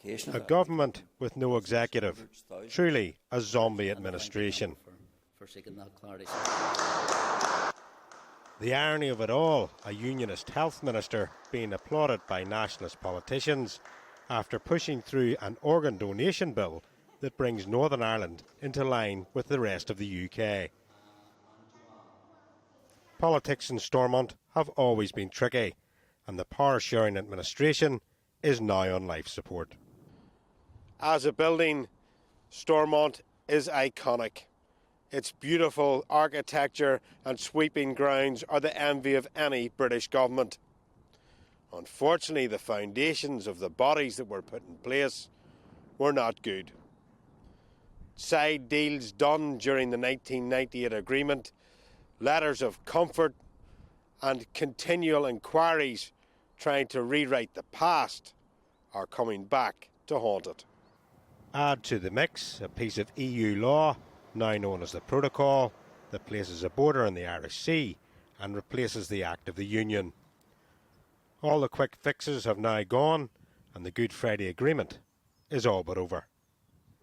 A government with no executive, truly a zombie administration. The irony of it all, a unionist health minister being applauded by nationalist politicians after pushing through an organ donation bill that brings Northern Ireland into line with the rest of the UK. Politics in Stormont have always been tricky, and the power-sharing administration is now on life support. As a building, Stormont is iconic. Its beautiful architecture and sweeping grounds are the envy of any British government. Unfortunately, the foundations of the bodies that were put in place were not good. Side deals done during the 1998 agreement, letters of comfort and continual inquiries trying to rewrite the past are coming back to haunt it. Add to the mix a piece of EU law, now known as the Protocol, that places a border in the Irish Sea and replaces the Act of the Union. All the quick fixes have now gone, and the Good Friday Agreement is all but over.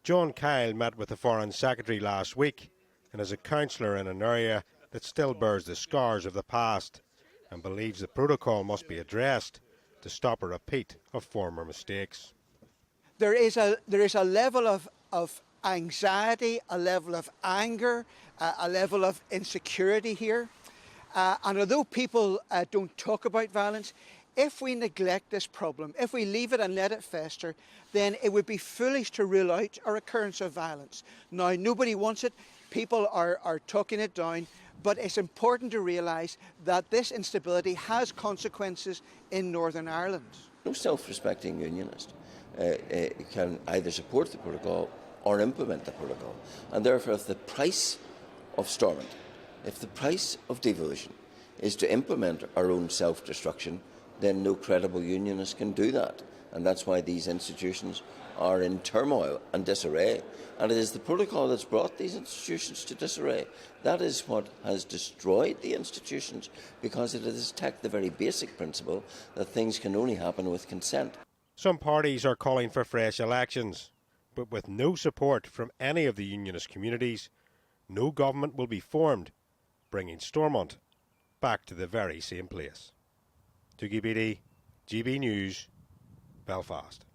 John Kyle met with the Foreign Secretary last week and is a councillor in an area that still bears the scars of the past and believes the protocol must be addressed to stop a repeat of former mistakes. There is a level of anxiety, a level of anger, a level of insecurity here. And although people don't talk about violence, if we neglect this problem, if we leave it and let it fester, then it would be foolish to rule out a recurrence of violence. Now, nobody wants it. People are talking it down. But it's important to realise that this instability has consequences in Northern Ireland. No self-respecting unionist can either support the protocol or implement the protocol. And therefore, if the price of Stormont, if the price of devolution is to implement our own self-destruction, then no credible unionist can do that. And that's why these institutions are in turmoil and disarray. And it is the protocol that's brought these institutions to disarray. That is what has destroyed the institutions, because it has attacked the very basic principle that things can only happen with consent. Some parties are calling for fresh elections, but with no support from any of the unionist communities, no government will be formed, bringing Stormont back to the very same place. To GB News, Belfast.